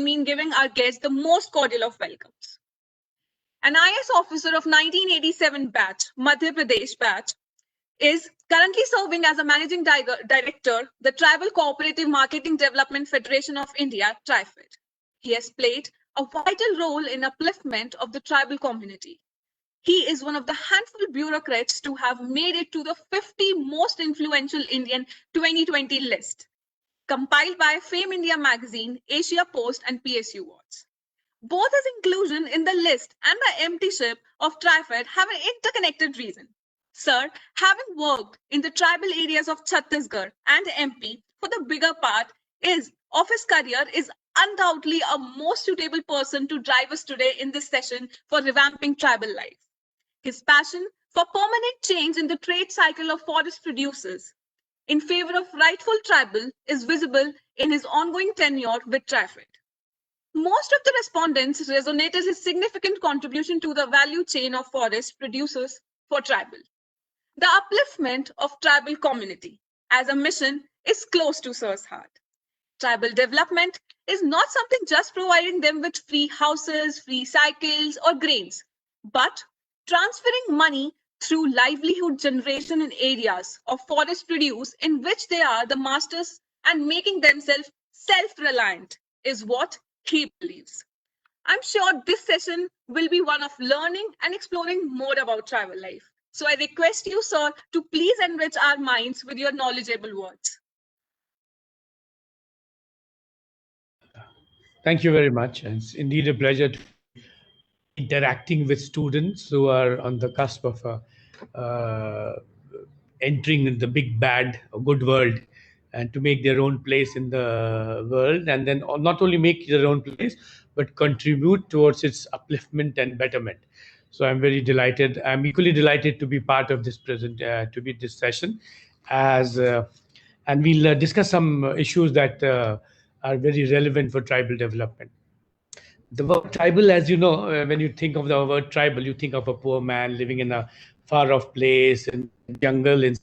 mean giving our guests the most cordial of welcomes. An IAS officer of 1987 batch, Madhya Pradesh batch, is currently serving as a managing director, the Tribal Cooperative Marketing Development Federation of India, TRIFED. He has played a vital role in upliftment of the tribal community. He is one of the handful bureaucrats to have made it to the 50 most influential Indian 2020 list, compiled by Fame India magazine, Asia Post, and PSU Awards. Both his inclusion in the list and the emptyship of TRIFED have an interconnected reason. Sir, having worked in the tribal areas of Chhattisgarh and MP for the bigger part of his career, is undoubtedly a most suitable person to drive us today in this session for revamping tribal life. His passion for permanent change in the trade cycle of forest producers in favor of rightful tribal is visible in his ongoing tenure with TRIFED. Most of the respondents resonated his significant contribution to the value chain of forest producers for tribal. The upliftment of tribal community as a mission is close to Sir's heart. Tribal development is not something just providing them with free houses, free cycles, or grains, but transferring money through livelihood generation in areas of forest produce in which they are the masters and making themselves self-reliant is what he believes. I'm sure this session will be one of learning and exploring more about tribal life. So I request you, sir, to please enrich our minds with your knowledgeable words. Thank you very much. It's indeed a pleasure to interacting with students who are on the cusp of entering the big bad good world, and to make their own place in the world, and then not only make their own place but contribute towards its upliftment and betterment. So I'm very delighted. I'm equally delighted to be part of this this session, as and we'll discuss some issues that are very relevant for tribal development. The word tribal, as you know, when you think of the word tribal, you think of a poor man living in a far off place in the jungle, in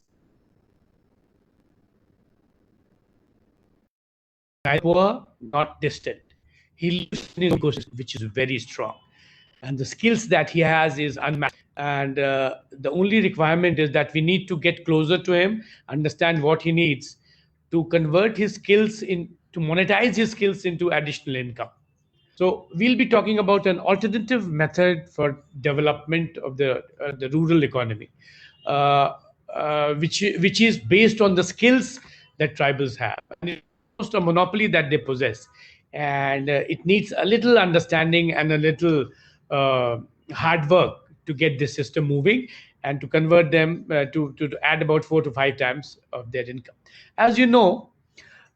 poor, not distant. He lives in an ecosystem which is very strong, and the skills that he has is unmatched. And the only requirement is that we need to get closer to him, understand what he needs to convert his skills in, to monetize his skills into additional income. So we'll be talking about an alternative method for development of the rural economy, which is based on the skills that tribals have. And it's almost a monopoly that they possess, and it needs a little understanding and a little hard work to get this system moving and to convert them to add about 4 to 5 times of their income. As you know,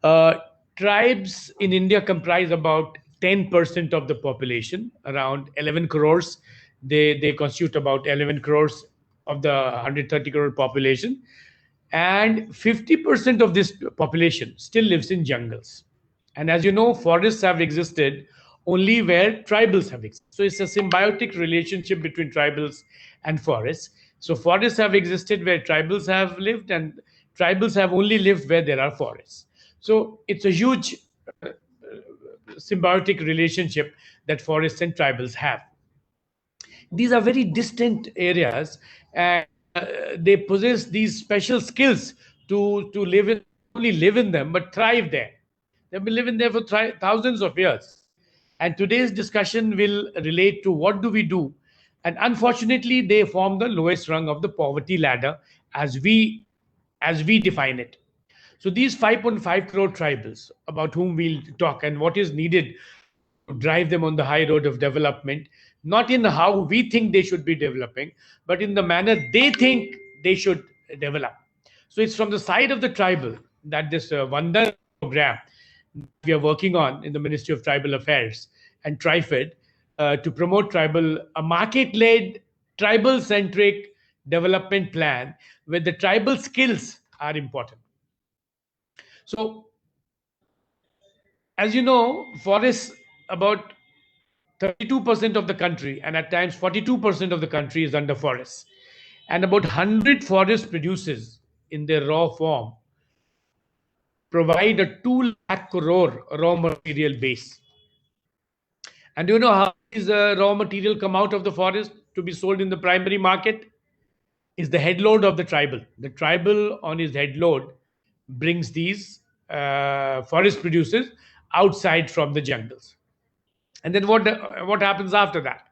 uh, tribes in India comprise about 10% of the population, around 11 crores. They constitute about 11 crores of the 130 crore population. And 50% of this population still lives in jungles. And as you know, forests have existed only where tribals have existed. So it's a symbiotic relationship between tribals and forests. So forests have existed where tribals have lived, and tribals have only lived where there are forests. So it's a huge symbiotic relationship that forests and tribals have. These are very distant areas, and they possess these special skills to live in, not only live in them but thrive there. They've been living there for thousands of years. And today's discussion will relate to what do we do. And unfortunately, they form the lowest rung of the poverty ladder as we define it. So these 5.5 crore tribals about whom we'll talk, and what is needed to drive them on the high road of development, not in how we think they should be developing, but in the manner they think they should develop. So it's from the side of the tribal that this Vandan program we are working on in the Ministry of Tribal Affairs and TRIFED, to promote a market-led, tribal-centric development plan where the tribal skills are important. So, as you know, forests, about 32% of the country, and at times 42% of the country, is under forests. And about 100 forest producers in their raw form provide a 2 lakh crore raw material base. And do you know how these raw material come out of the forest to be sold in the primary market? Is the head load of the tribal. The tribal on his head load brings these forest produces outside from the jungles. And then what happens after that?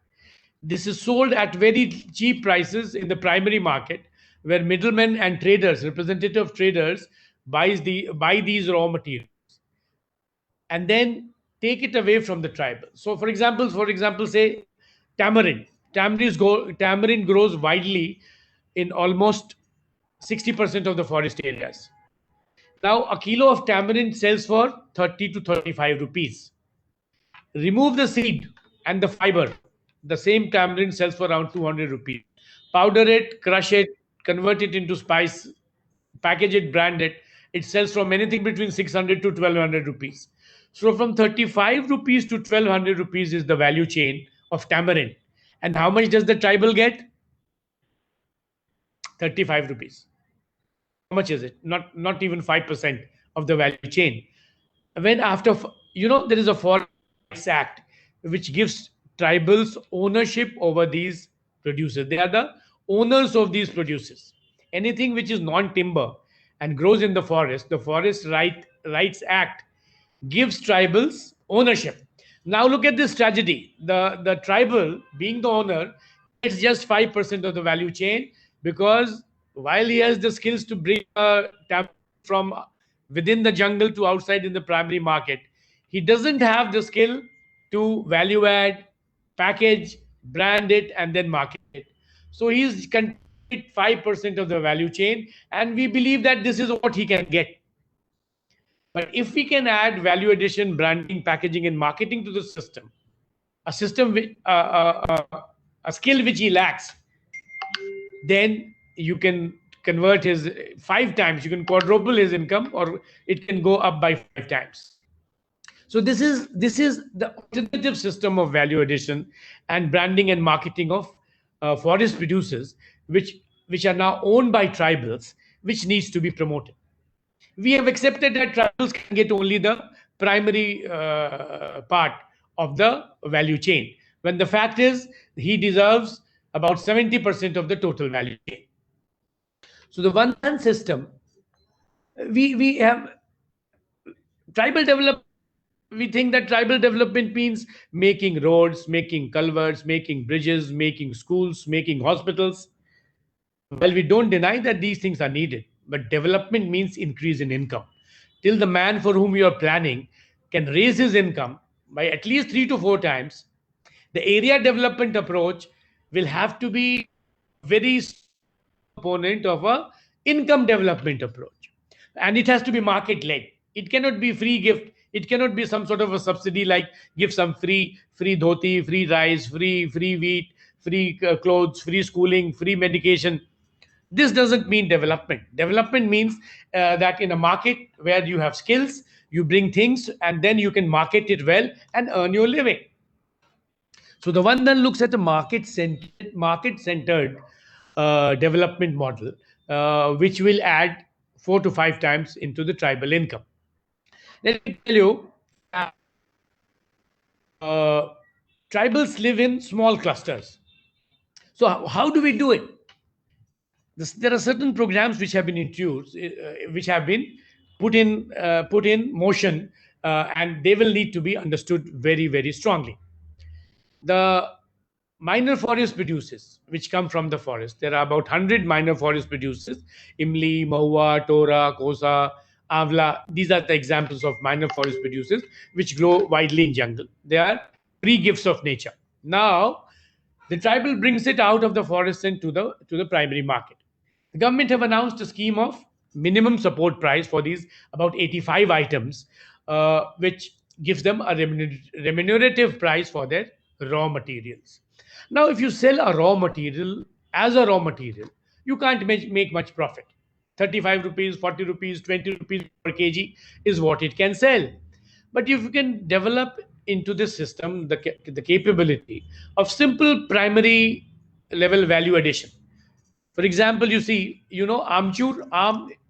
This is sold at very cheap prices in the primary market, where middlemen and traders, representative traders, buy these raw materials and then take it away from the tribal. So, for example, say tamarind. Tamarind grows widely in almost 60% of the forest areas. Now, a kilo of tamarind sells for 30 to 35 rupees. Remove the seed and the fiber. The same tamarind sells for around 200 rupees. Powder it, crush it, convert it into spice, package it, brand it. It sells from anything between 600 to 1200 rupees. So from 35 rupees to 1200 rupees is the value chain of tamarind. And how much does the tribal get? 35 rupees. How much is it? Not even 5% of the value chain. When after, there is a Forest Rights Act which gives tribals ownership over these producers. They are the owners of these producers. Anything which is non-timber and grows in the Rights Act gives tribals ownership. Now look at this tragedy. The tribal, being the owner, gets just 5% of the value chain, because while he has the skills to bring from within the jungle to outside in the primary market, he doesn't have the skill to value add, package, brand it, and then market it. So he's content with 5% of the value chain, and we believe that this is what he can get. But if we can add value addition, branding, packaging, and marketing to the system, a system which a skill which he lacks, then you can convert his 5 times. You can quadruple his income, or it can go up by 5 times. So this is the alternative system of value addition and branding and marketing of forest producers, which are now owned by tribals, which needs to be promoted. We have accepted that tribals can get only the primary part of the value chain, when the fact is he deserves about 70% of the total value chain. So the one man system, we have tribal development. We think that tribal development means making roads, making culverts, making bridges, making schools, making hospitals. Well, we don't deny that these things are needed, but development means increase in income. Till the man for whom you are planning can raise his income by at least 3 to 4 times, the area development approach will have to be very component of a income development approach, and it has to be market led. It cannot be free gift. It cannot be some sort of a subsidy, like give some free dhoti, free rice, free wheat, free clothes, free schooling, free medication. This doesn't mean development. Development means that in a market where you have skills, you bring things, and then you can market it well and earn your living. So the one then looks at a market centered development model, which will add 4 to 5 times into the tribal income. Let me tell you, uh, tribals live in small clusters. So how do we do it? There are certain programs which have been introduced, which have been put in motion, and they will need to be understood very, very strongly. The minor forest producers which come from the forest, there are about 100 minor forest producers: imli, mahua, tora, kosa, avla. These are the examples of minor forest producers which grow widely in jungle. They are free gifts of nature. Now the tribal brings it out of the forest and to the primary market. The government have announced a scheme of minimum support price for these about 85 items, which gives them a remunerative price for their raw materials. Now, if you sell a raw material as a raw material, you can't make much profit. 35 rupees, 40 rupees, 20 rupees per kg is what it can sell. But if you can develop into this system the capability of simple primary level value addition. For example,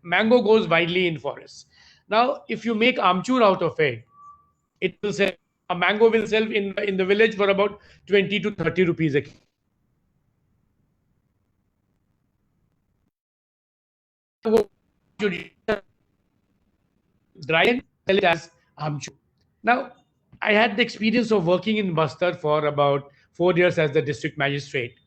mango goes widely in forests. Now, if you make amchur out of it, it will sell A mango will sell in the village for about 20 to 30 rupees a kg. Dry and sell it as amchur. Now, I had the experience of working in Bastar for about 4 years as the district magistrate.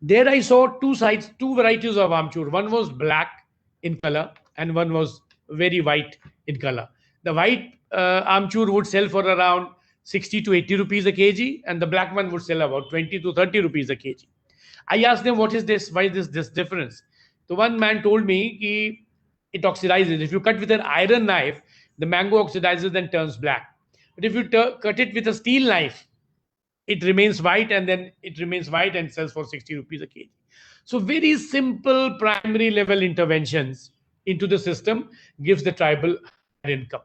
There I saw two sides, two varieties of amchur. One was black in color and one was very white in color. The white amchur would sell for around 60 to 80 rupees a kg, and the black one would sell about 20 to 30 rupees a kg. I asked them, what is this? Why is this difference? The one man told me ki it oxidizes. If you cut with an iron knife, the mango oxidizes and turns black. But if you cut it with a steel knife, it remains white, and then it remains white and sells for 60 rupees a kg. So very simple primary level interventions into the system gives the tribal higher income.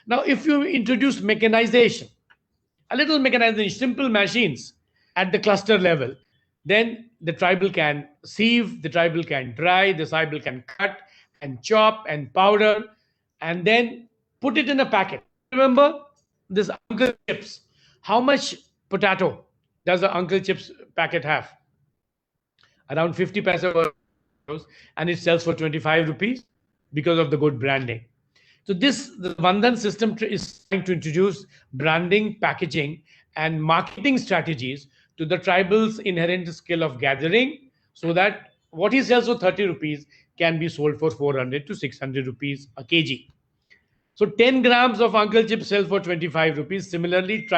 Now, if you introduce mechanization, a little mechanization, simple machines at the cluster level, then the tribal can sieve, the tribal can dry, the tribal can cut and chop and powder, and then put it in a packet. Remember this Uncle Chips? How much potato does the Uncle Chips packet have? Around 50 paisa per, and it sells for 25 rupees because of the good branding. So the Vandan system is trying to introduce branding, packaging, and marketing strategies to the tribal's inherent skill of gathering, so that what he sells for 30 rupees can be sold for 400 to 600 rupees a kg. So 10 grams of Uncle Chip sells for 25 rupees. Similarly,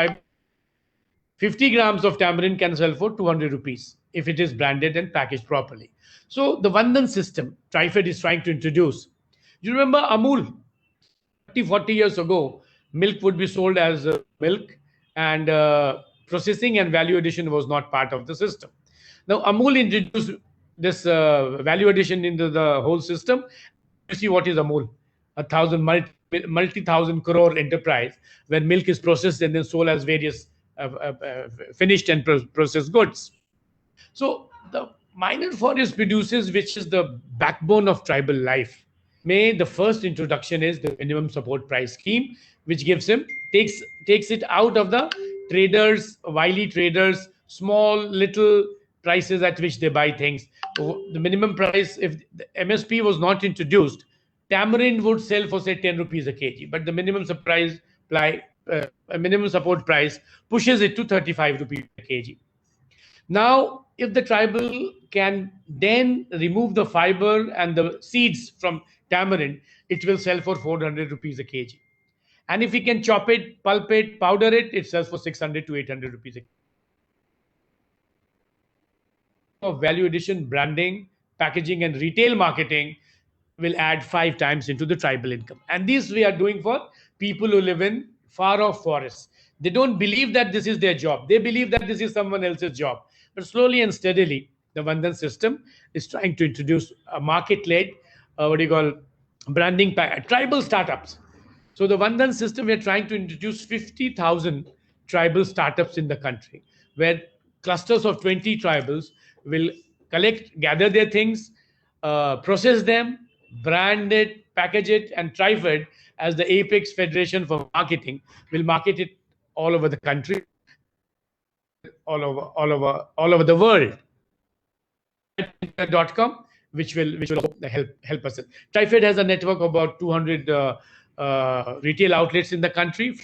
50 grams of tamarind can sell for 200 rupees if it is branded and packaged properly. So the Vandan system, TRIFED is trying to introduce. You remember Amul? 30, 40 years ago, milk would be sold as milk, and processing and value addition was not part of the system. Now, Amul introduced this value addition into the whole system. You see what is Amul? Multi-thousand crore enterprise where milk is processed and then sold as various finished and processed goods. So the minor forest produces, which is the backbone of tribal life. The first introduction is the minimum support price scheme, which takes it out of the traders, wily traders, small little prices at which they buy things. The minimum price, if the MSP was not introduced, tamarind would sell for say 10 rupees a kg, but the minimum support price pushes it to 35 rupees a kg. Now, if the tribal can then remove the fiber and the seeds from tamarind, it will sell for 400 rupees a kg. And if we can chop it, pulp it, powder it, it sells for 600 to 800 rupees a kg. Of value addition, branding, packaging, and retail marketing will add 5 times into the tribal income. And this we are doing for people who live in far off forests. They don't believe that this is their job. They believe that this is someone else's job. But slowly and steadily, the Vandan system is trying to introduce a market-led, branding, tribal startups. So the Vandan system, we are trying to introduce 50,000 tribal startups in the country, where clusters of 20 tribals will gather their things, process them, brand it, package it, and TRIFED, as the apex federation for marketing, will market it all over the country, all over the world. .com, which will help us. TRIFED has a network of about 200 retail outlets in the country.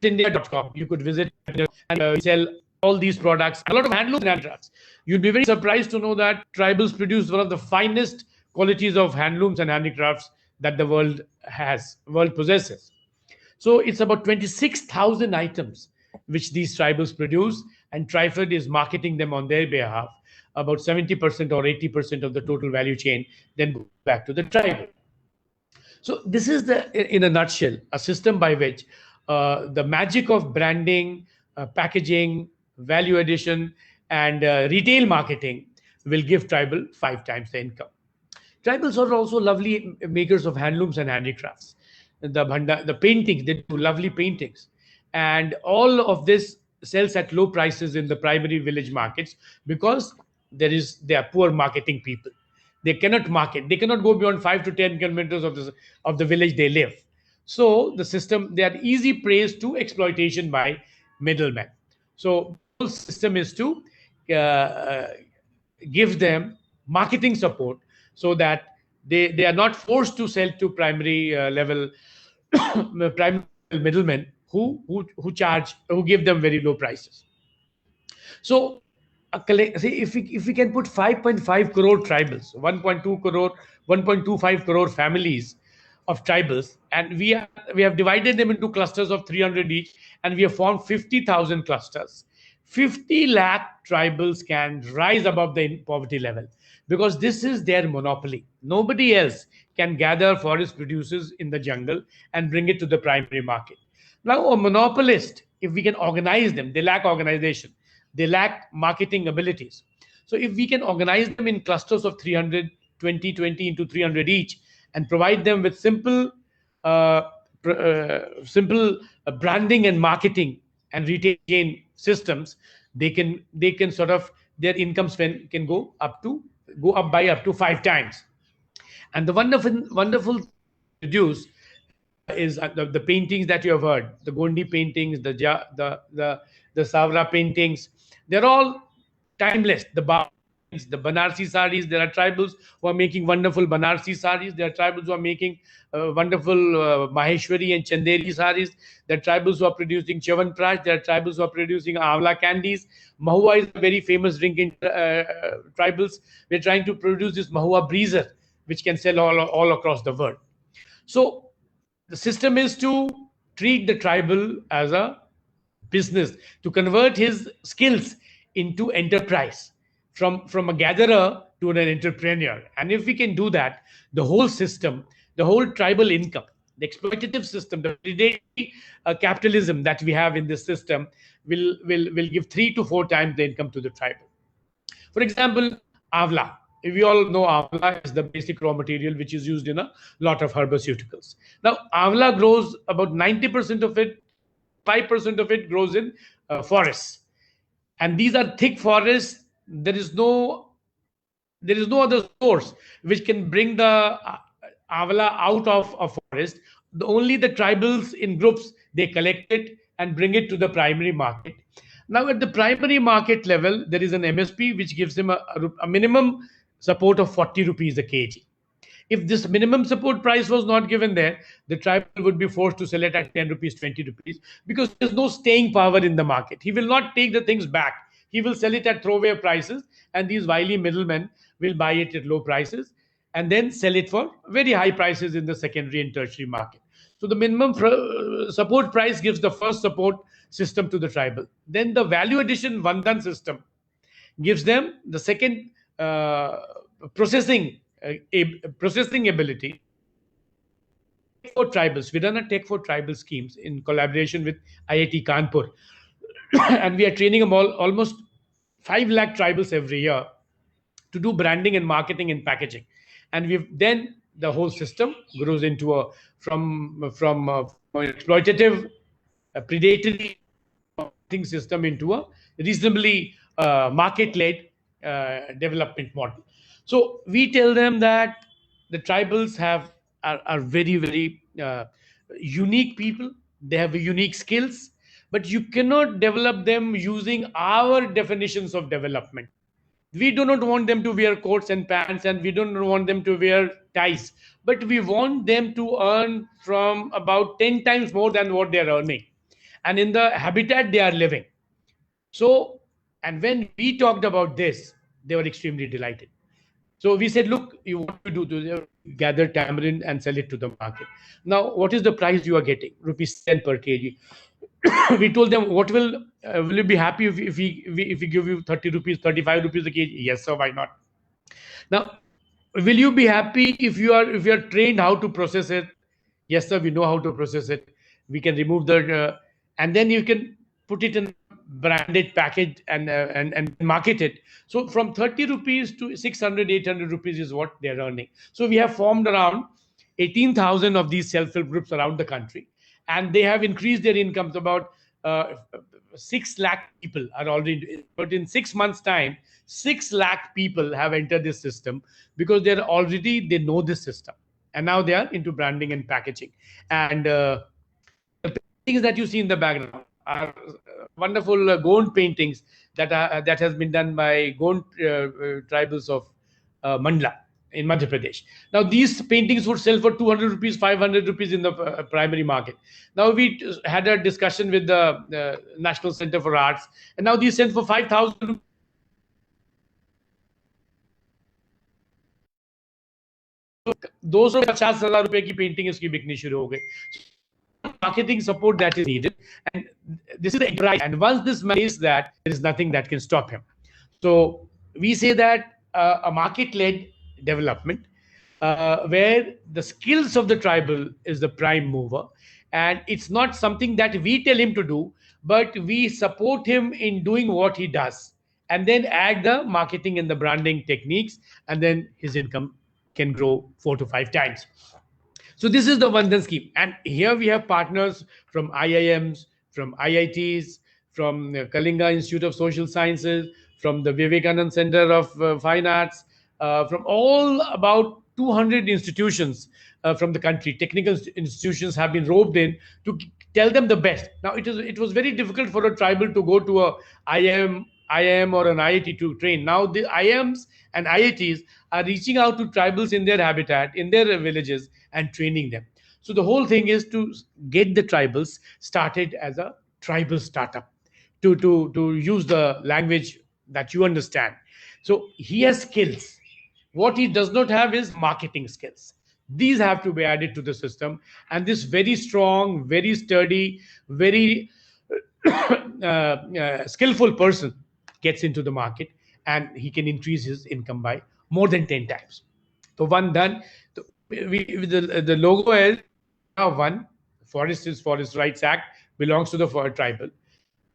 India.com, you could visit and sell all these products, a lot of handlooms and handicrafts. You'd be very surprised to know that tribals produce one of the finest qualities of handlooms and handicrafts that the world possesses. So it's about 26,000 items which these tribals produce, and TRIFED is marketing them on their behalf. About 70% or 80% of the total value chain then goes back to the tribal. So this is in a nutshell, a system by which the magic of branding, packaging, value addition, and retail marketing will give tribal 5 times the income. Tribals are also lovely makers of handlooms and handicrafts. The paintings, they do lovely paintings. And all of this sells at low prices in the primary village markets because they are poor marketing people. They cannot market. They cannot go beyond 5 to 10 kilometers of the village they live. So the system, they are easy prey to exploitation by middlemen. So the whole system is to give them marketing support so that they are not forced to sell to primary level primary level middlemen who charge, who give them very low prices. So, see, if we can put 5.5 crore tribals, 1.2 crore, 1.25 crore families of tribals, and we have divided them into clusters of 300 each, and we have formed 50,000 clusters. 50 lakh tribals can rise above the poverty level because this is their monopoly. Nobody else can gather forest produces in the jungle and bring it to the primary market. Now, a monopolist, if we can organize them, they lack organization, they lack marketing abilities. So, if we can organize them in clusters of 300, 20 into 300 each, and provide them with uh, simple branding and marketing and retail chain systems, they can sort of, their incomes can go up by up to 5 times. And the wonderful thing that we produce is the paintings that you have heard, the Gondi paintings, the Savra paintings. They're all timeless. The paintings, the Banarsi saris. There are tribals who are making wonderful Banarsi saris. There are tribals who are making wonderful Maheshwari and Chanderi saris. There are tribals who are producing Chavanprash. There are tribals who are producing Avla candies. Mahua is a very famous drink in tribals. We're trying to produce this Mahua breezer, which can sell all across the world. So the system is to treat the tribal as a business, to convert his skills into enterprise, from a gatherer to an entrepreneur. And if we can do that, the whole system, the whole tribal income, the exploitative system, the predatory capitalism that we have in this system will give 3 to 4 times the income to the tribal. For example, Avla. We all know Avla is the basic raw material which is used in a lot of herbaceuticals. Now, Avla grows about 90% of it, 95% of it grows in forests. And these are thick forests. There is no other source which can bring the avala out of a forest. Only the tribals in groups, they collect it and bring it to the primary market. Now, at the primary market level, there is an MSP which gives them a minimum support of 40 rupees a kg. If this minimum support price was not given there, the tribal would be forced to sell it at 10 rupees, 20 rupees, because there's no staying power in the market. He will not take the things back. He will sell it at throwaway prices, and these wily middlemen will buy it at low prices and then sell it for very high prices in the secondary and tertiary market. So the minimum support price gives the first support system to the tribal. Then the value addition Vandan system gives them the second processing processing ability. Tech for tribals. We run a Tech for Tribal schemes in collaboration with IIT Kanpur, and we are training them almost 5 lakh tribals every year to do branding and marketing and packaging. And we've then the whole system grows into a from an exploitative, predatory marketing system into a reasonably market-led development model. So we tell them that the tribals are very very unique people. They have unique skills, but you cannot develop them using our definitions of development. We do not want them to wear coats and pants, and we don't want them to wear ties, but we want them to earn from about 10 times more than what they are earning, and in the habitat they are living. So, and when we talked about this, they were extremely delighted. So we said, look, you want to do to gather tamarind and sell it to the market. Now, what is the price you are getting? Rupees 10 per kg. We told them, what will you be happy if we give you 30 rupees, 35 rupees a kg? Yes, sir, why not? Now, will you be happy if you are trained how to process it? Yes, sir, we know how to process it. We can remove and then you can put it in branded package and market it. So from 30 rupees to 600, 800 rupees is what they're earning. So we have formed around 18,000 of these self-help groups around the country, and they have increased their incomes about 6 lakh people are already, but in 6 months time, 6 lakh people have entered this system because they know this system, and now they are into branding and packaging. And the paintings that you see in the background are wonderful Gond paintings that has been done by Gond tribals of Mandla in Madhya Pradesh. Now these paintings would sell for 200 rupees, 500 rupees in the primary market. Now we had a discussion with the National Center for Arts, and now these sell for 5,000 rupees. दो सौ पचास हजार रुपए की painting इसकी bikini शुरू हो गई. Marketing support that is needed, and this is the right. And once this man is that, there is nothing that can stop him. So we say that a market-led development, where the skills of the tribal is the prime mover, and it's not something that we tell him to do, but we support him in doing what he does, and then add the marketing and the branding techniques, and then his income can grow 4 to 5 times. So this is the Vandan scheme, and here we have partners from IIMs, from IITs, from Kalinga Institute of Social Sciences, from the Vivekanand Center of Fine Arts, from all about 200 institutions from the country. Technical institutions have been roped in to tell them the best. Now it was very difficult for a tribal to go to a IIM or an IIT to train. Now the IIMs and IITs are reaching out to tribals in their habitat, in their villages, and training them. So the whole thing is to get the tribals started as a tribal startup, to use the language that you understand. So he has skills. What he does not have is marketing skills. These have to be added to the system, and this very strong, very sturdy, very skillful person gets into the market, and he can increase his income by more than 10 times. So one done. The logo is one. Forest is Forest Rights Act, belongs to the tribal.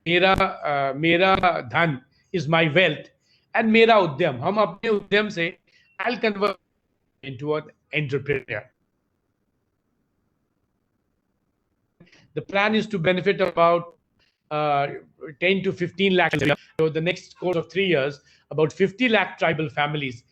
मेरा धन is my wealth, and मेरा उद्यम, हम अपने उद्यम से I'll convert into an entrepreneur. The plan is to benefit about 10 to 15 lakh. So the next course of 3 years, about 50 lakh tribal families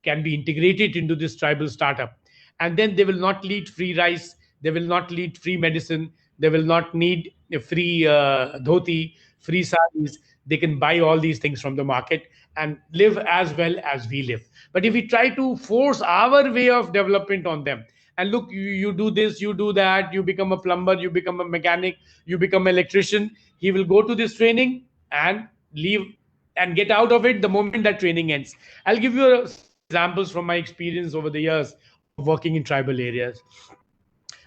can be integrated into this tribal startup. And then they will not need free rice, they will not need free medicine, they will not need a free dhoti, free saris. They can buy all these things from the market and live as well as we live. But if we try to force our way of development on them, and look, you do this, you do that, you become a plumber, you become a mechanic, you become an electrician, he will go to this training and leave and get out of it the moment that training ends. I'll give you examples from my experience over the years of working in tribal areas.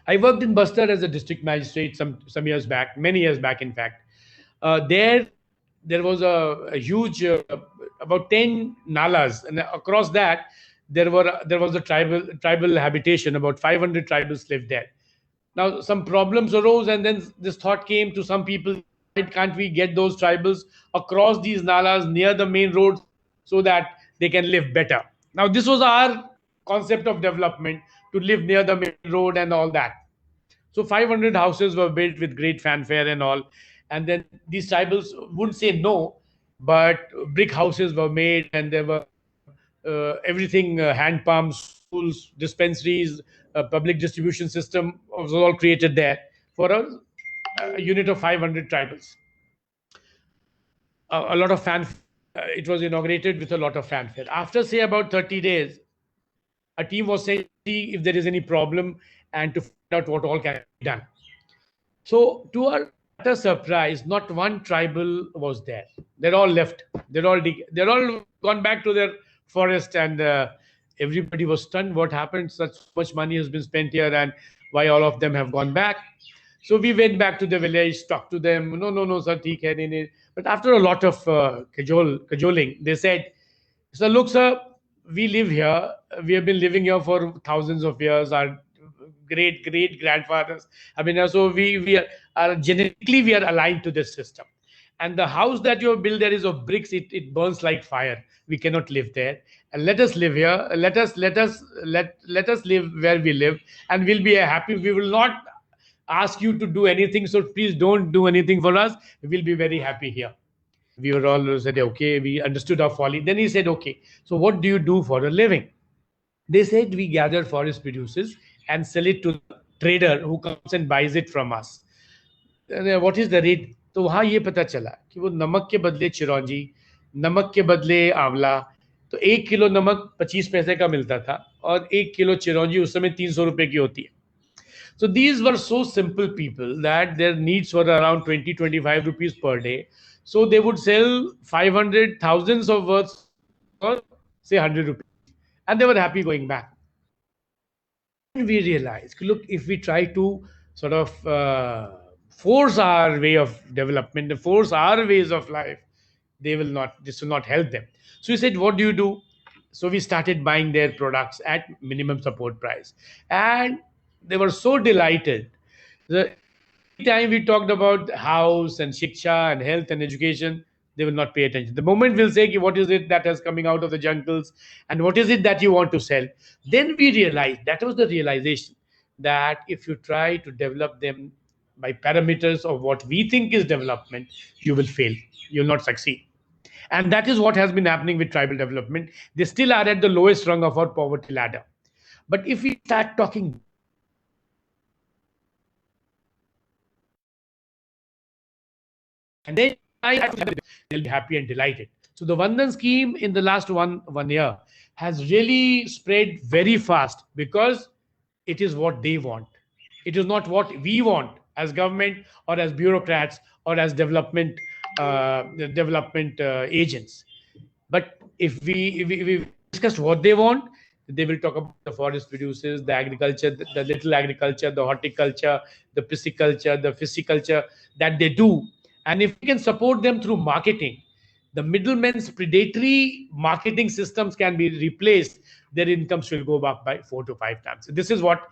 I worked in Bastar as a district magistrate some years back, many years back, in fact. There was a huge, about 10 nalas, and across that there was a tribal habitation. About 500 tribals lived there. Now some problems arose, and then this thought came to some people: can't we get those tribals across these nalas near the main roads so that they can live better? Now this was our concept of development, to live near the main road and all that. So 500 houses were built with great fanfare and all. And then these tribals wouldn't say no, but brick houses were made, and there were everything, hand pumps, schools, dispensaries, a public distribution system was all created there for a unit of 500 tribals. A lot of fanfare. It was inaugurated with a lot of fanfare. After, say, about 30 days, a team was sent to see if there is any problem and to find out what all can be done. So, to our utter surprise, not one tribal was there. They're all left. They're all gone back to their forest, and everybody was stunned. What happened? Such much money has been spent here, and why all of them have gone back? So we went back to the village, talked to them. No, sir, theek hai, nahi. But after a lot of cajoling, they said, "Sir, look, sir, we live here. We have been living here for thousands of years. Our great grandfathers. I mean, so we are genetically we are aligned to this system. And the house that you have built there is of bricks. It burns like fire. We cannot live there. And let us live here. Let us live where we live, and we'll be happy. We will not ask you to do anything. So please don't do anything for us. We'll be very happy here." We were all said, okay, we understood our folly. Then he said, okay, so what do you do for a living? They said we gather forest produces and sell it to the trader who comes and buys it from us. What is the rate? तो वहां ये पता चला कि वो नमक के बदले चिरौंजी, नमक के बदले आंवला, तो 1 किलो नमक 25 पैसे का मिलता था और 1 किलो चिरौंजी उस समय 300 रुपए की होती है. So these were so simple people that their needs were around 20, 25 rupees per day. So they would sell 500 thousands of words for say 100 rupees. And they were happy going back. Then we realized, look, if we try to sort of force our way of development, force our ways of life, this will not help them. So we said, what do you do? So we started buying their products at minimum support price. And they were so delighted. Every time we talked about house and shiksha and health and education, they will not pay attention. The moment we'll say, what is it that is coming out of the jungles and what is it that you want to sell, then we realized, that was the realization, that if you try to develop them by parameters of what we think is development, you will fail. You will not succeed. And that is what has been happening with tribal development. They still are at the lowest rung of our poverty ladder. But if we start talking, and then they'll be happy and delighted. So the Vandan scheme in the last one year has really spread very fast because it is what they want. It is not what we want as government or as bureaucrats or as development agents. But if we discuss what they want, they will talk about the forest produces, the agriculture, the little agriculture, the horticulture, the pisciculture, the pisciculture that they do. And if we can support them through marketing, the middlemen's predatory marketing systems can be replaced, their incomes will go up by 4 to 5 times. So this is what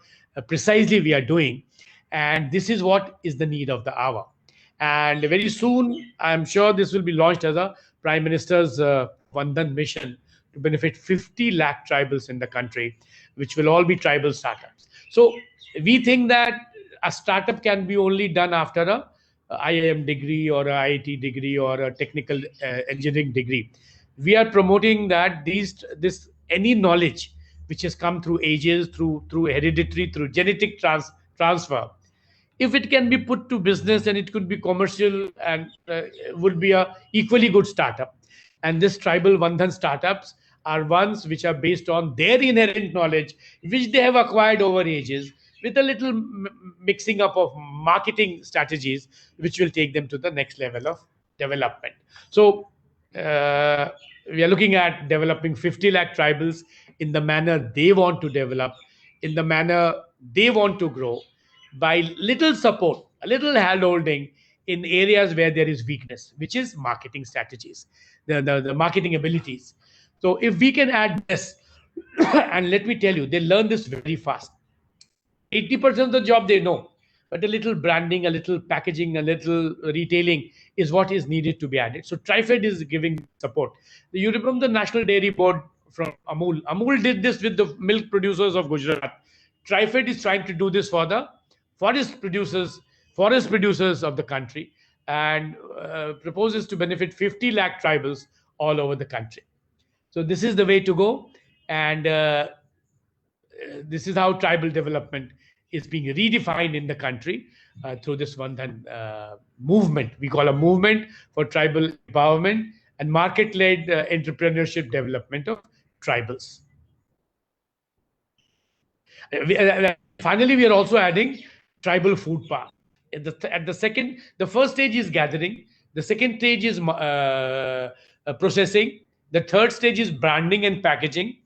precisely we are doing. And this is what is the need of the hour. And very soon, I'm sure this will be launched as a Prime Minister's Vandan mission to benefit 50 lakh tribals in the country, which will all be tribal startups. So we think that a startup can be only done after a IIM degree or a IIT degree or a technical engineering degree. We are promoting that this any knowledge which has come through ages, through hereditary, through genetic transfer, if it can be put to business and it could be commercial and would be a equally good startup. And this tribal Vandhan startups are ones which are based on their inherent knowledge which they have acquired over ages, with a little mixing up of marketing strategies which will take them to the next level of development. So we are looking at developing 50 lakh tribals in the manner they want to develop, in the manner they want to grow, by little support, a little hand holding in areas where there is weakness, which is marketing strategies, the marketing abilities. So if we can add this, and let me tell you, they learn this very fast. 80% of the job they know, but a little branding, a little packaging, a little retailing is what is needed to be added. So TRIFED is giving support. You remember the National Dairy Board from Amul? Amul did this with the milk producers of Gujarat. TRIFED is trying to do this for the forest producers, forest producers of the country, and proposes to benefit 50 lakh tribals all over the country. So this is the way to go, and this is how tribal development is being redefined in the country through this Vandhan movement. We call a movement for tribal empowerment and market-led entrepreneurship development of tribals. Finally, we are also adding tribal food park. The first stage is gathering. The second stage is processing. The third stage is branding and packaging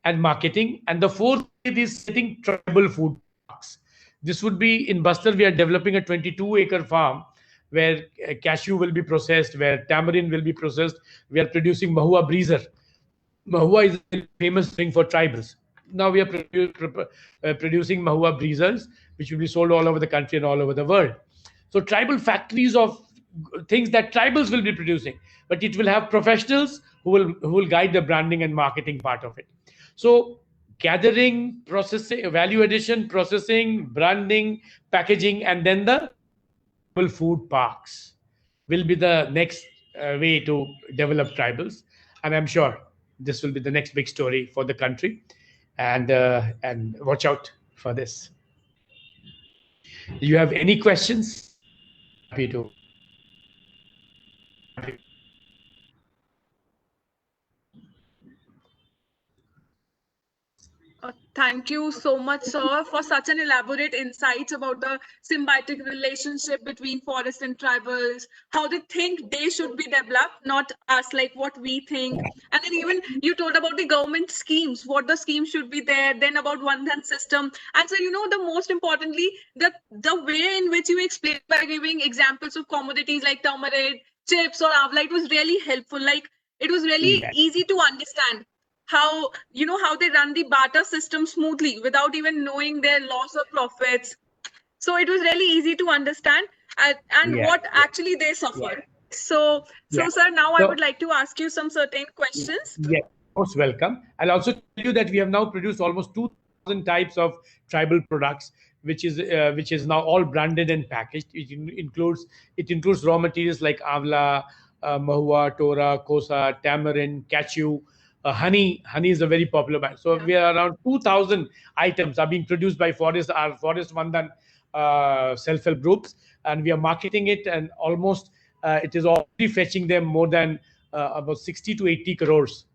and marketing. And the fourth stage is setting tribal food parks. This would be in Bastar. We are developing a 22-acre farm where cashew will be processed, where tamarind will be processed. We are producing mahua breezer. Mahua is a famous thing for tribals. Now we are producing mahua breezers, which will be sold all over the country and all over the world. So tribal factories of things that tribals will be producing, but it will have professionals who will guide the branding and marketing part of it. So gathering, processing, value addition, processing, branding, packaging, and then the tribal food parks will be the next way to develop tribals, and I'm sure this will be the next big story for the country, and watch out for this. Do you have any questions? Happy to. Thank you so much, sir, for such an elaborate insights about the symbiotic relationship between forest and tribals, how they think they should be developed, not us, like what we think. And then even you told about the government schemes, what the schemes should be there, then about one dhan system. And so, the most importantly, the way in which you explained by giving examples of commodities like turmeric, chips, or avla, it was really helpful. Like it was really easy to understand how they run the barter system smoothly without even knowing their loss or profits. So it was really easy to understand, and what actually they suffer. So sir, now I would like to ask you some certain questions. Yes, most welcome. I'll also tell you that we have now produced almost 2,000 types of tribal products, which is now all branded and packaged. It includes raw materials like avla, mahua, tora, kosa, tamarind, cashew, honey. Honey is a very popular brand. So we are around 2,000 items are being produced by our Forest Vandan self-help groups, and we are marketing it, and almost it is already fetching them more than about 60 to 80 crores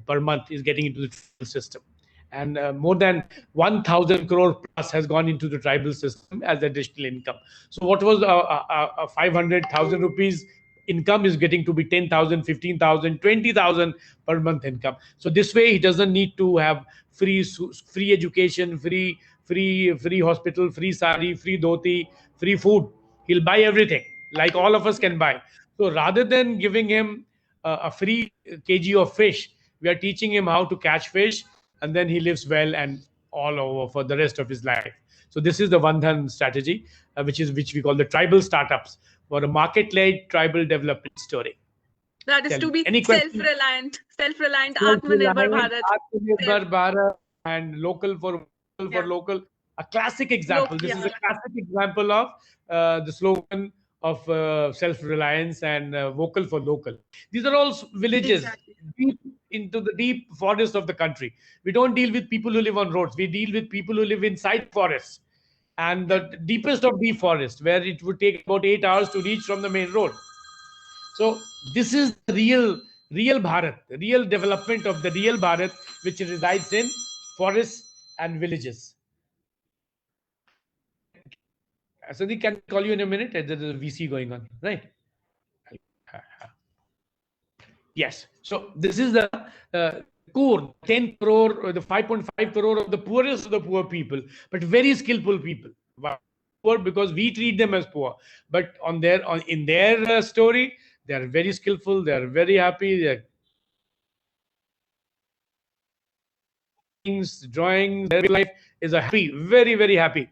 per month is getting into the tribal system. And more than 1,000 crore plus has gone into the tribal system as additional income. So what was 500,000 rupees income is getting to be 10,000, 15,000, 20,000 per month income. So this way he doesn't need to have free education, free hospital, free sari, free dhoti, free food. He'll buy everything like all of us can buy. So rather than giving him a free kg of fish, we are teaching him how to catch fish, and then he lives well and all over for the rest of his life. So this is the Vandhan strategy, which we call the tribal startups, for a market-led tribal development story. That is Tell to me, be any questions? self-reliant, Atmanirbhar Self-reliant, Bharat. Atmanirbhar Bharat, and local for local. A classic example. This is a classic example of the slogan of self-reliance and vocal for local. These are all villages deep into the deep forest of the country. We don't deal with people who live on roads. We deal with people who live inside forests, and the deepest of deep forest, where it would take about 8 hours to reach from the main road. So this is the real Bharat, the real development of the real Bharat, which resides in forests and villages. Sandeep, can I call you in a minute? There is a VC going on, right? Yes. So this is the core, 10 crore, or the 5.5 crore of the poorest of the poor people, but very skillful people. Why poor? Because we treat them as poor. But in their story, they are very skillful. They are very happy. They're drawings, their life is a happy, very, very happy.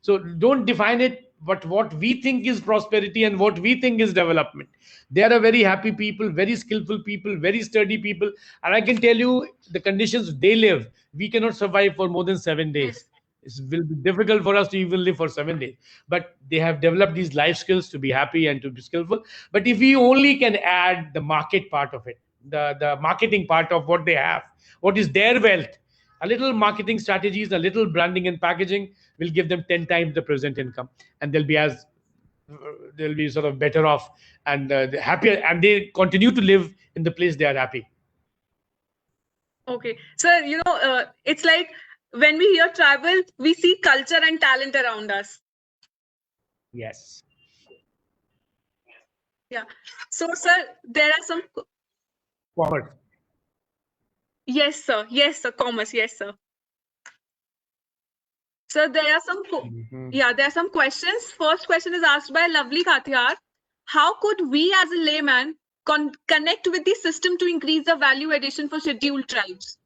So don't define it, but what we think is prosperity and what we think is development. They are a very happy people, very skillful people, very sturdy people. And I can tell you the conditions they live, we cannot survive for more than 7 days. It will be difficult for us to even live for 7 days. But they have developed these life skills to be happy and to be skillful. But if we only can add the market part of it, the marketing part of what they have, what is their wealth, a little marketing strategies, a little branding and packaging will give them 10 times the present income, and they'll be sort of better off and happier, and they continue to live in the place they are happy. Okay. So, it's like when we hear tribal, we see culture and talent around us. Yes. Yeah. So, sir, there are some... Commerce. Yes, sir. Yes, sir. Commerce. Yes, sir. So there are some there are some questions. First question is asked by Lovely Kathiar. How could we as a layman connect with the system to increase the value addition for scheduled tribes?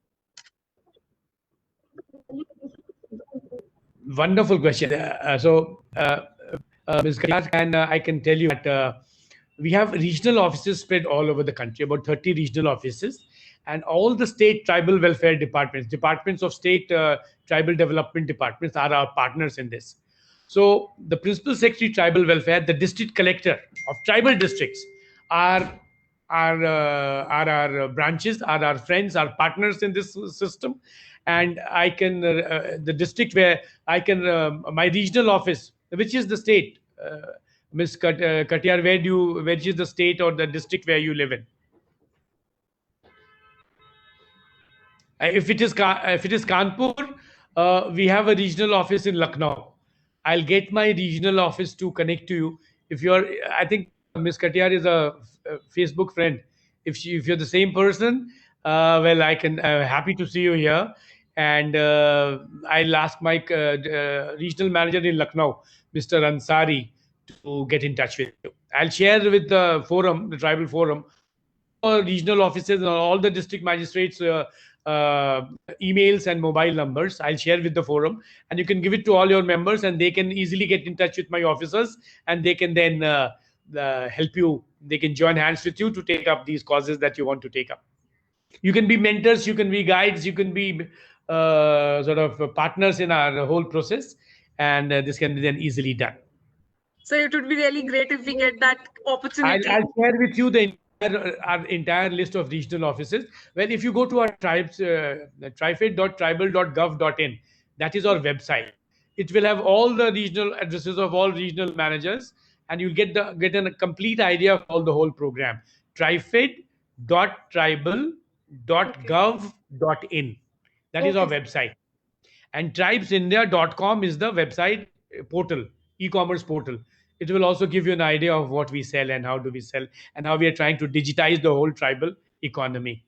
Wonderful question. Ms. Kailash, and I can tell you that we have regional offices spread all over the country, about 30 regional offices, and all the state tribal welfare departments of state tribal development departments are our partners in this. So the principal secretary tribal welfare, the district collector of tribal districts are are our branches, are our friends, our partners in this system. And I can the district where I can my regional office, which is the state, Miss Katiyar, which is the state or the district where you live in? If it is Kanpur, we have a regional office in Lucknow. I'll get my regional office to connect to you. If you're, I think Miss Katiyar is a Facebook friend. If you're the same person, well, I can happy to see you here, and I'll ask my regional manager in Lucknow, Mr. Ansari, to get in touch with you. I'll share with the forum, the tribal forum, all regional offices and all the district magistrates uh, emails and mobile numbers. I'll share with the forum, and you can give it to all your members, and they can easily get in touch with my officers, and they can then help you. They can join hands with you to take up these causes that you want to take up. You can be mentors, you can be guides, you can be sort of partners in our whole process, and this can be then easily done. So it would be really great if we get that opportunity. I'll share with you the our entire list of regional offices. Well, if you go to our tribes, trifed.tribal.gov.in, that is our website. It will have all the regional addresses of all regional managers, and you'll get a complete idea of all the whole program. Okay. Trifed.tribal.gov.in. That is our Okay. website. And tribesindia.com is the website portal, e-commerce portal. It will also give you an idea of what we sell and how do we sell and how we are trying to digitize the whole tribal economy.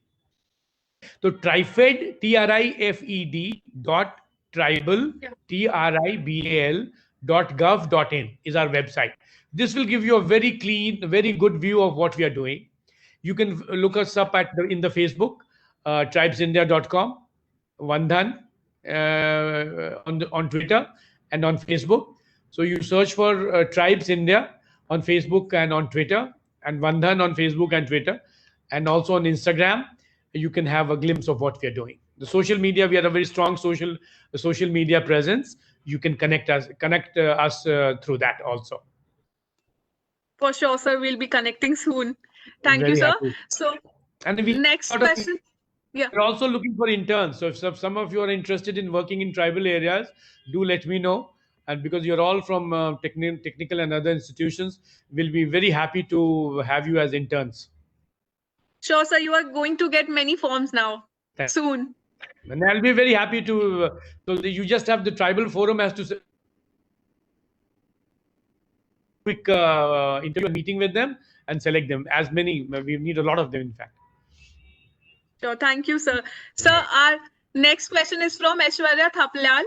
So TRIFED, TRIFED dot tribal, Yeah. TRIBAL dot gov dot in is our website. This will give you a very clean, very good view of what we are doing. You can look us up in the Facebook, tribesindia.com, Vandhan, on Twitter and on Facebook. So you search for Tribes India on Facebook and on Twitter, and Vandhan on Facebook and Twitter, and also on Instagram. You can have a glimpse of what we are doing. The social media, we are a very strong social media presence. You can connect us through that also. For sure, sir. We'll be connecting soon. Thank you, Very sir. happy. So And we next sort of question. Yeah. we're also looking for interns. So if some of you are interested in working in tribal areas, do let me know. And because you're all from technical and other institutions, we'll be very happy to have you as interns. Sure, sir. You are going to get many forms now Thank soon. you. And I'll be very happy to. You just have the tribal forum has to quick interview and meeting with them and select them. As many, we need a lot of them, in fact. Sure. Thank you, sir. Sir, our next question is from Aishwarya Thapalal.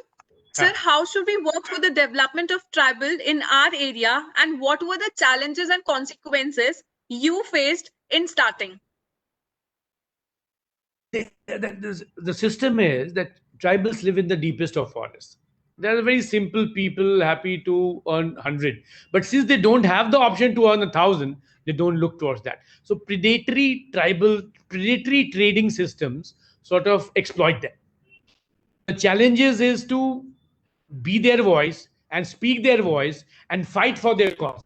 Sir, how should we work for the development of tribal in our area, and what were the challenges and consequences you faced in starting? The system is that tribals live in the deepest of forests. They're very simple people, happy to earn 100. But since they don't have the option to earn 1,000, they don't look towards that. So predatory trading systems sort of exploit them. The challenges is to be their voice and speak their voice and fight for their cause.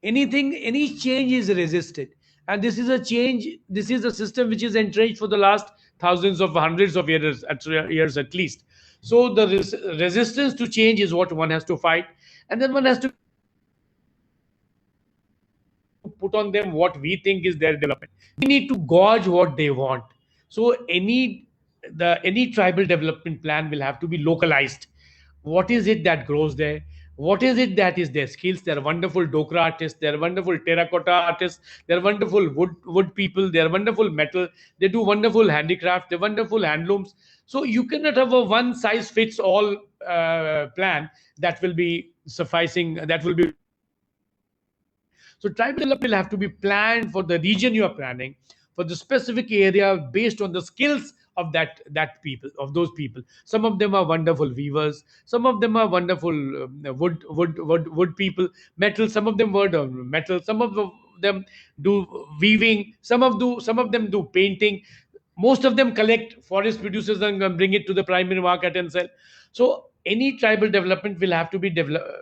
Any change is resisted, and this is a system which is entrenched for the last thousands of hundreds of years at least. So the resistance to change is what one has to fight, and then one has to put on them what we think is their development. We need to gauge what they want. So any tribal development plan will have to be localized. What is it that grows there? What is it that is their skills? They're wonderful dokra artists, they're wonderful terracotta artists, they're wonderful wood people, they're wonderful metal, they do wonderful handicraft, they're wonderful handlooms. So you cannot have a one size fits all plan that will be sufficing, that will be. So tribal development will have to be planned for the region you are planning, for the specific area based on the skills of those people. Some of them are wonderful weavers. Some of them are wonderful wood people, metal. Some of them were metal. Some of them do weaving. Some of them do painting. Most of them collect forest producers and bring it to the primary market and sell. So any tribal development will have to be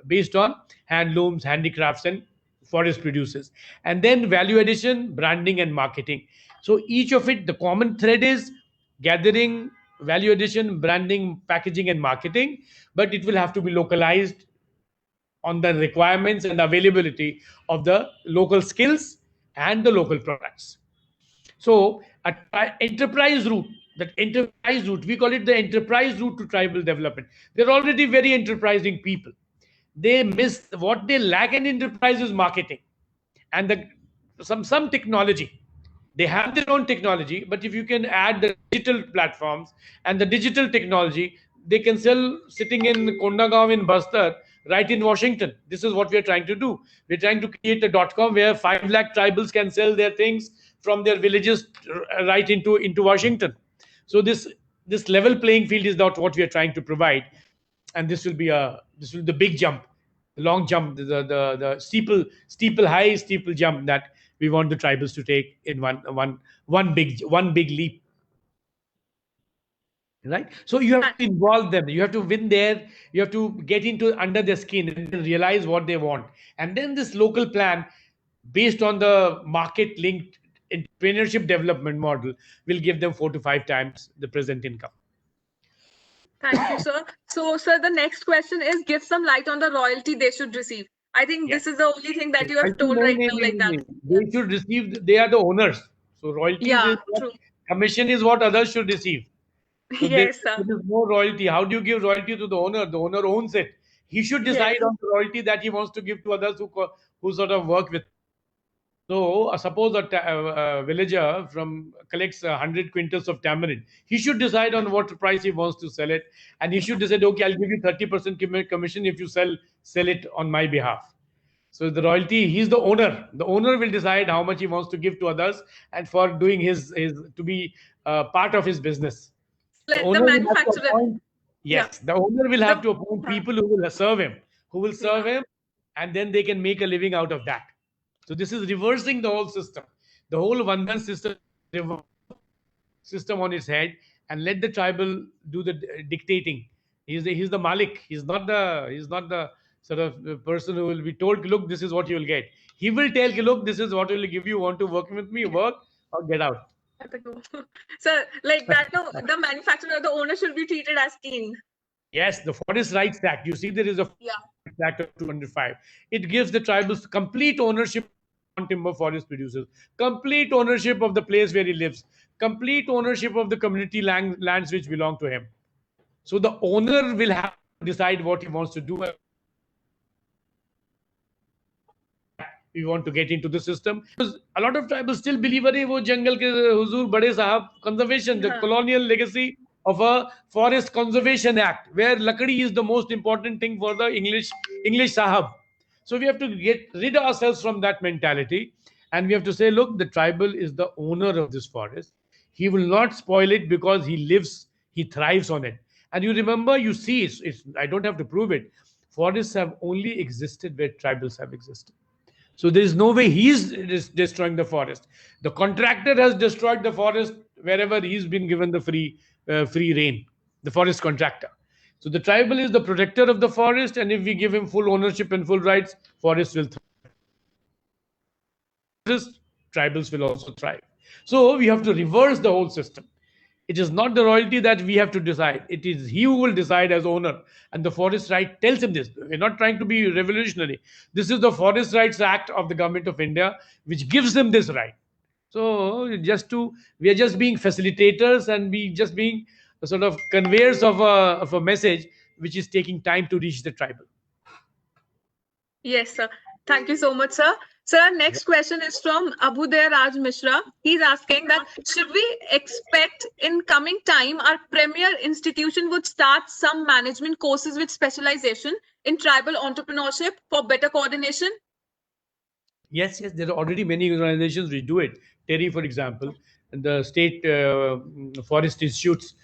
based on handlooms, handicrafts, and forest produces. And then value addition, branding, and marketing. So each of it, the common thread is gathering, value addition, branding, packaging, and marketing, but it will have to be localized on the requirements and availability of the local skills and the local products. So, enterprise route, that enterprise route, we call it the enterprise route to tribal development. They're already very enterprising people. They miss what they lack in enterprise is marketing and some technology. They have their own technology, but if you can add the digital platforms and the digital technology, they can sell sitting in Kondagaon in Bastar, right in Washington. This is what we are trying to do. We're trying to create a .com where 5 lakh tribals can sell their things from their villages right into Washington. So this level playing field is not what we are trying to provide, and this will be the big jump, the long jump, the steeple high steeple jump that we want the tribals to take in one big leap, right? So you have to involve them, you have to win there, you have to get into under their skin and then realize what they want, and then this local plan based on the market linked entrepreneurship development model will give them 4 to 5 times the present income. Thank you, sir. So, sir, the next question is give some light on the royalty they should receive. I think Yes. this is the only thing that you I have think told no, right no, now, no, like no, that. no. They should receive, they are the owners. So royalties Yeah, is what, true. commission is what others should receive. So Yes, there sir. is no royalty. How do you give royalty to the owner? The owner owns it. He should Yes. decide on the royalty that he wants to give to others who sort of work with. So suppose a villager from collects 100 quintals of tamarind. He should decide on what price he wants to sell it, and he should decide, okay, I'll give you 30% commission if you sell it on my behalf. So the royalty, he's the owner. The owner will decide how much he wants to give to others, and for doing his to be part of his business. The Let the owner will have to manufacturer. appoint. Yeah. Yes, the owner will have The to appoint people who will serve him, yeah. and then they can make a living out of that. So this is reversing the whole system. The whole Vandan system on its head, and let the tribal do the dictating. He's the Malik. He's not the sort of person who will be told, look, this is what you will get. He will tell you, look, this is what I will give you. Want to work with me? Work or get out. So, like that, no, the manufacturer, the owner should be treated as king. Yes, the Forest Rights Act. You see, there is a Yeah. Act of 205. It gives the tribals complete ownership on timber forest producers, complete ownership of the place where he lives, complete ownership of the community lands which belong to him. So the owner will have to decide what he wants to do. We want to get into the system because a lot of tribals still believe अरे वो जंगल के हुजूर बड़े साहब conservation, the colonial legacy of a forest conservation act where lakadi is the most important thing for the English sahab. So we have to get rid of ourselves from that mentality, and we have to say, look, the tribal is the owner of this forest. He will not spoil it because he thrives on it. And you remember, you see, I don't have to prove it. Forests have only existed where tribals have existed. So there is no way he's destroying the forest. The contractor has destroyed the forest wherever he's been given the free reign. The forest contractor. So the tribal is the protector of the forest, and if we give him full ownership and full rights, forest will thrive. Tribals will also thrive. So we have to reverse the whole system. It is not the royalty that we have to decide. It is he who will decide as owner. And the Forest Right tells him this. We're not trying to be revolutionary. This is the Forest Rights Act of the Government of India, which gives them this right. So we are just being facilitators, and we just being a sort of conveyors of a message which is taking time to reach the tribal. Yes, sir. Thank you so much, sir. Sir, our next question is from Abudaya Raj Mishra. He's asking that should we expect in coming time our premier institution would start some management courses with specialization in tribal entrepreneurship for better coordination? Yes, yes, there are already many organizations which do it. TERI, for example, and the state forest institutes.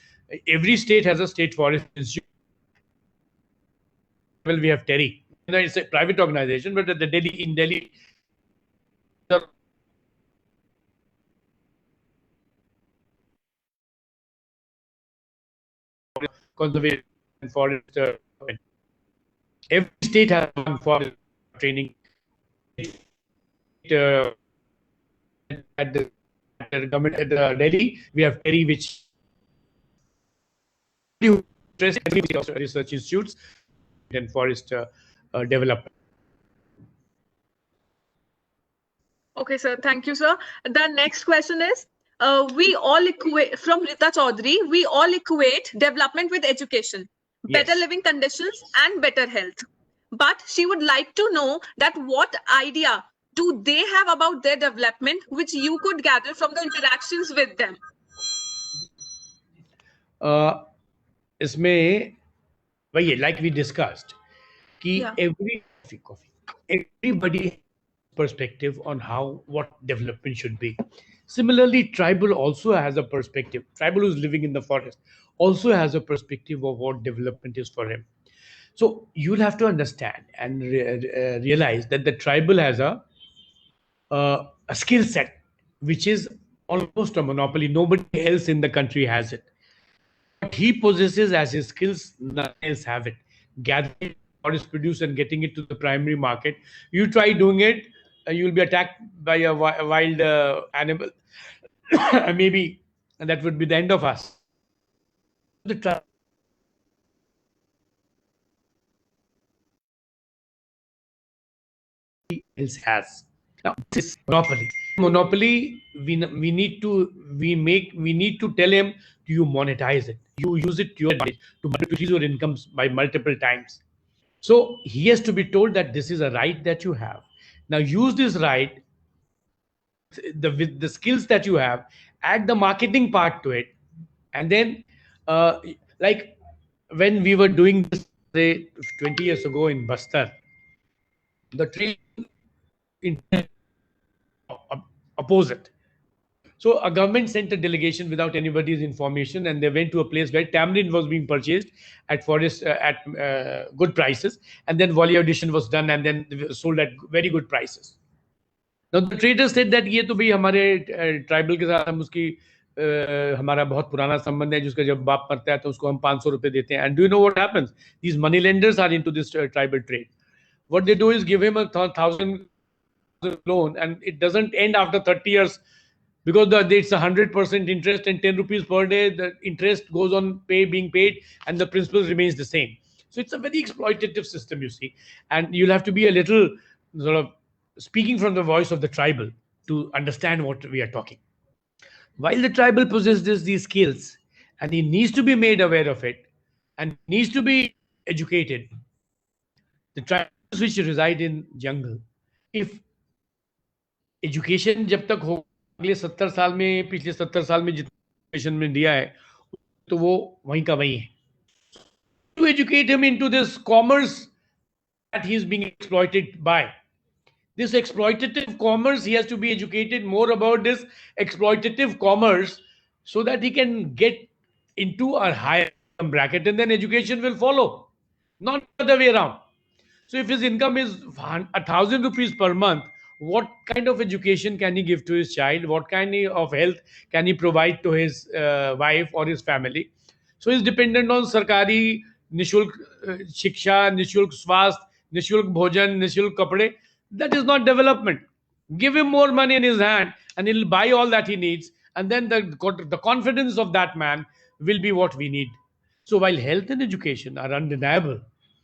Every state has a state forest institute. Well, we have TERI. It's a private organization, but at the Delhi, conservation and forest. Every state has one forest training. at the government at Delhi, we have TERI, which research institutes and forest development. Okay, sir. Thank you, sir. The next question is, we all equate, from Rita Chaudhary, we all equate development with education, better Yes. living conditions and better health. But she would like to know that what idea do they have about their development, which you could gather from the interactions with them? इसमें वही है, like we discussed, कि Yeah. everybody has perspective on how what development should be. Similarly, tribal also has a perspective. Tribal who's living in the forest also has a perspective of what development is for him. So you'll have to understand and realize that the tribal has a skill set which is almost a monopoly. Nobody else in the country has it. What he possesses as his skills, none else have it. Gathering forest produce and getting it to the primary market. You try doing it, you'll be attacked by a wild animal. Maybe, and that would be the end of us. The else has. Now, this monopoly. Monopoly, we need to we need to tell him, do you monetize it? You use it to your advantage to increase your incomes by multiple times. So he has to be told that this is a right that you have. Now use this right, with the skills that you have, add the marketing part to it, and then like when we were doing this, say 20 years ago in Bastar, the trade in opposite. So a government sent a delegation without anybody's information, and they went to a place where tamarind was being purchased at forest at good prices, and then value addition was done, and then sold at very good prices. Now the trader said that ये तो भाई हमारे tribal के साथ हम उसकी हमारा बहुत पुराना संबंध है, जिसका जब बाप मरता है तो उसको हम 500 रुपए देते हैं. And do you know what happens? These money lenders are into this tribal trade. What they do is give him a 1,000 loan, and it doesn't end after 30 years, because it's 100% interest and 10 rupees per day. The interest goes on being paid, and the principal remains the same. So it's a very exploitative system, you see, and you'll have to be a little sort of speaking from the voice of the tribal to understand what we are talking. While the tribal possesses these skills, and he needs to be made aware of it, and needs to be educated, the tribes which reside in jungle, if education जब तक हो, अगले 70 साल में, पिछले 70 साल में जितना एजुकेशन में दिया है, तो वो वहीं का वहीं है. To educate him into this commerce that he is being exploited by. This exploitative commerce, he has to be educated more about this exploitative commerce so that he can get into a higher income bracket, and then education will follow, not the other way around. So if his income is 1,000 rupees per month, what kind of education can he give to his child? What kind of health can he provide to his wife or his family? So he's dependent on sarkari, nishulk shiksha, nishulk swasth, nishulk bhojan, nishulk kapde. That is not development. Give him more money in his hand, and he'll buy all that he needs. And then the confidence of that man will be what we need. So while health and education are undeniable,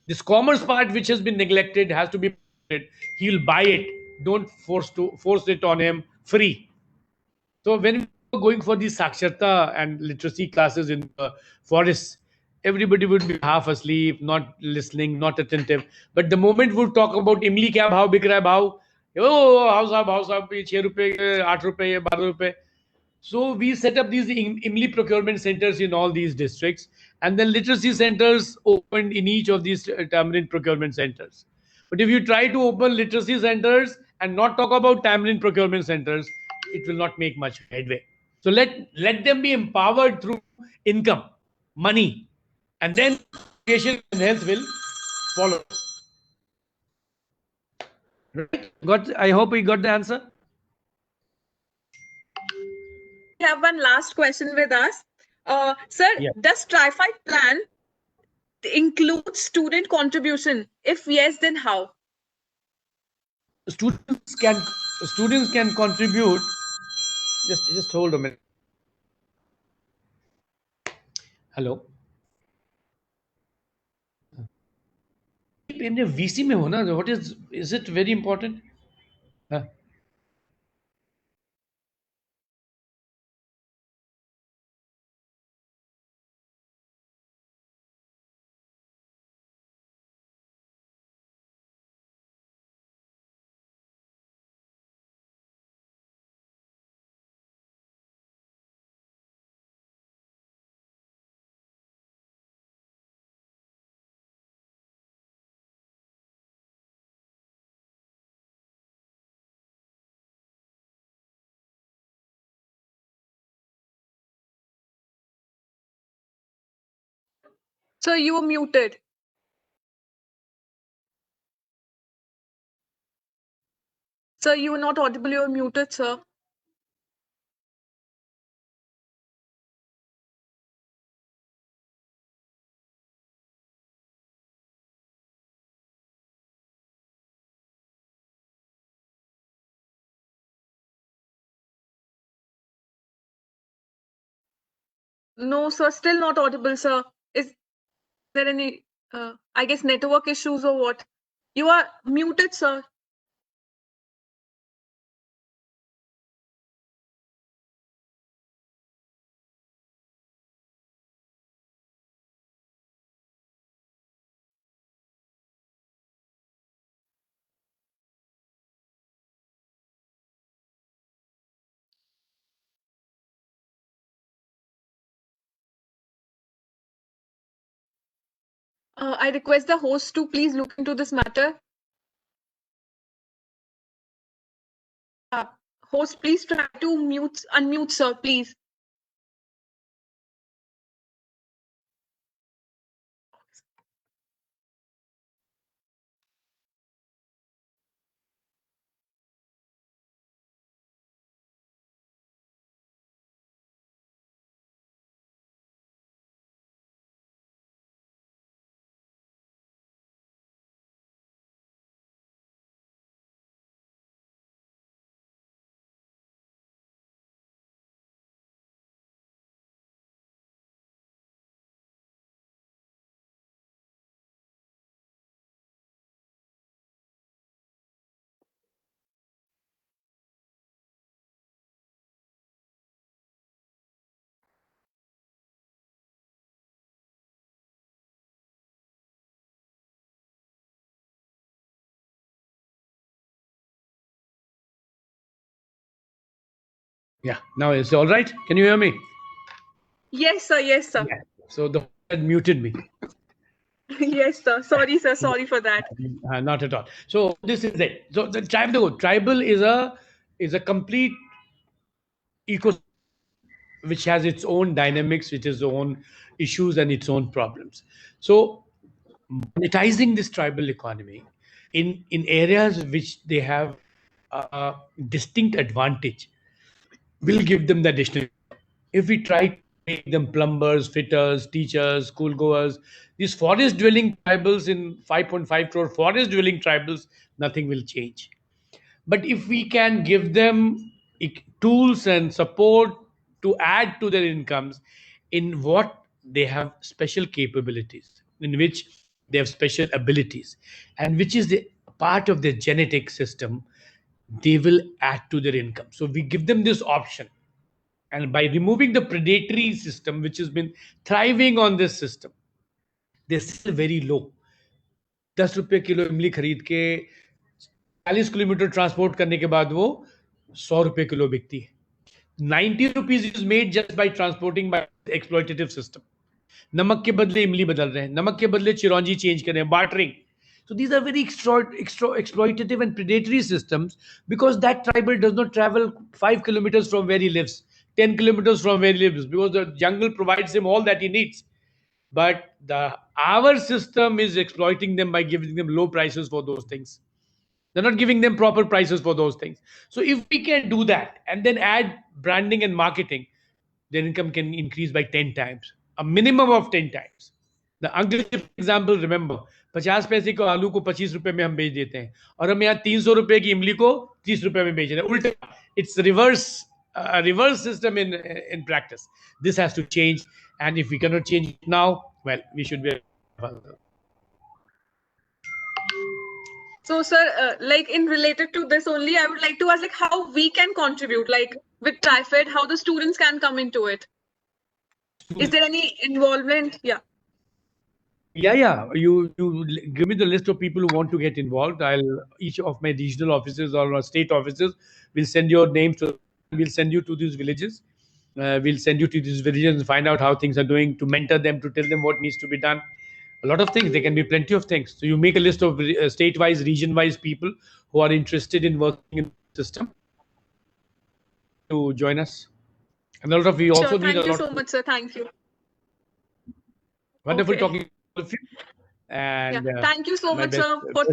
this commerce part, which has been neglected, has to be. He'll buy it. Don't force it on him free. So when we were going for these saksharta and literacy classes in the forests, everybody would be half asleep, not listening, not attentive. But the moment we talk about imli kya bhav bik raha hai, bhav, oh, how sahab, 6 rupeye, 8 rupeye, 12 rupeye. So we set up these IMLI procurement centers in all these districts, and then literacy centers opened in each of these tamarind procurement centers. But if you try to open literacy centers and not talk about tamarind procurement centers, it will not make much headway. So let them be empowered through income, money, and then education and health will follow. Right? I hope we got the answer. We have one last question with us. Sir, Yeah. does TRIFED plan include student contribution? If yes, then how? Students can students can contribute. Just hold a minute. Hello. अपने VC में हो ना? What is it very important? हाँ. Sir, you were muted. Sir, you were not audible. You were muted, sir. No, sir, still not audible, sir. Is there any, I guess, network issues or what? You are muted, sir. I request the host to please look into this matter. Host, please try to unmute, sir, please. Yeah. Now it's all right. Can you hear me? Yes, sir. Yes, sir. Yeah. So the host had muted me. Yes, sir. Sorry, sir. Sorry for that. Not at all. So this is it. So the tribal is a complete ecosystem which has its own dynamics, which has its own issues and its own problems. So monetizing this tribal economy in areas which they have a distinct advantage will give them the additional. If we try to make them plumbers, fitters, teachers, schoolgoers, these forest dwelling tribals in 5.5 crore forest dwelling tribals, nothing will change. But if we can give them tools and support to add to their incomes in what they have special capabilities, in which they have special abilities, and which is the part of their genetic system, they will add to their income. So we give them this option, and by removing the predatory system which has been thriving on this system, they're still very low. 10 रुपए kilo इमली खरीद के 40 kilometre transport करने के बाद वो 100 रुपए kilo बिकती है. 90 rupees is made just by transporting by exploitative system. नमक के बदले इमली बदल रहे हैं, नमक के बदले चिरौंजी चेंज कर रहे हैं, bartering. So these are very exploitative and predatory systems, because that tribal does not travel 5 kilometers from where he lives, 10 kilometers from where he lives, because the jungle provides him all that he needs. But our system is exploiting them by giving them low prices for those things. They're not giving them proper prices for those things. So if we can do that and then add branding and marketing, their income can increase by 10 times, a minimum of 10 times. The Uncle example, remember, 50 पैसे को आलू को 25 रुपए में हम बेच देते हैं, और हम यहाँ 300 रुपए की इमली को 30 रुपए में बेच रहे हैं, उल्टा. It's reverse system in practice. This has to change, and if we cannot change it now, well, we should be. So, sir, like in related to this only, I would like to ask like how we can contribute, like with TRIFED, how the students can come into it. Is there any involvement? Yeah. Yeah. You give me the list of people who want to get involved. Each of my regional offices or state offices will send your names to. We'll send you to these villages. We'll send you to these villages and find out how things are doing, to mentor them, to tell them what needs to be done. A lot of things. There can be plenty of things. So you make a list of state-wise, region-wise people who are interested in working in the system to join us. And a lot of we also Sure. need Thank a you lot. so much, sir. Thank you. Wonderful Okay. talking to all of you. And Yeah. Thank you so my much, best. sir, for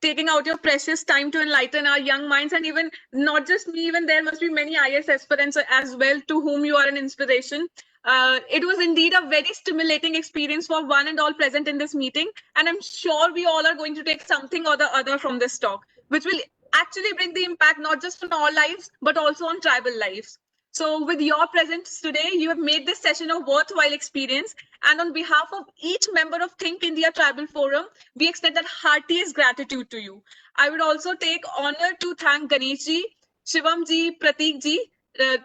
taking out your precious time to enlighten our young minds, and even not just me, even there must be many IAS aspirants as well to whom you are an inspiration. It was indeed a very stimulating experience for one and all present in this meeting, and I'm sure we all are going to take something or the other from this talk, which will actually bring the impact not just on our lives, but also on tribal lives. So with your presence today, you have made this session a worthwhile experience. And on behalf of each member of Think India Tribal Forum, we extend that heartiest gratitude to you. I would also take honor to thank Ganesh ji, Shivam ji, Pratik ji,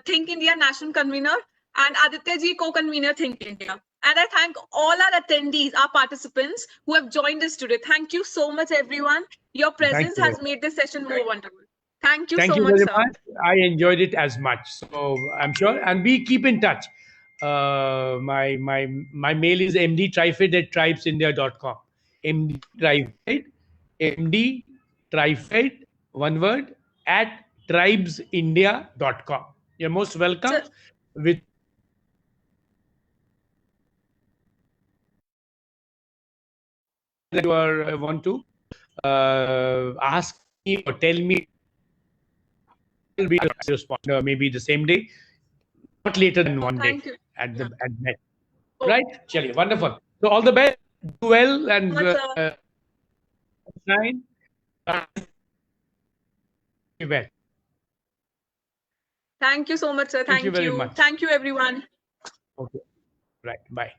Think India National Convener, and Aditya ji, co-convener Think India. And I thank all our attendees, our participants who have joined us today. Thank you so much, everyone. Your presence you. has made this session more wonderful. Thank you Thank so you much, very sir. much. I enjoyed it as much. So I'm sure, and we keep in touch. My mail is mdtrifed@tribesindia.com. mdtrifed, one word, at tribesindia.com. You're most welcome. Sir, With you are want to ask me or tell me, will be respond maybe the same day, not later than one day thank you. at the at net. Oh, Right? Chali, wonderful. So all the best. Do well and much, sir. shine. Well. Thank you so much, sir. Thank you Thank very you. much. Thank you, everyone. Okay. Right. Bye.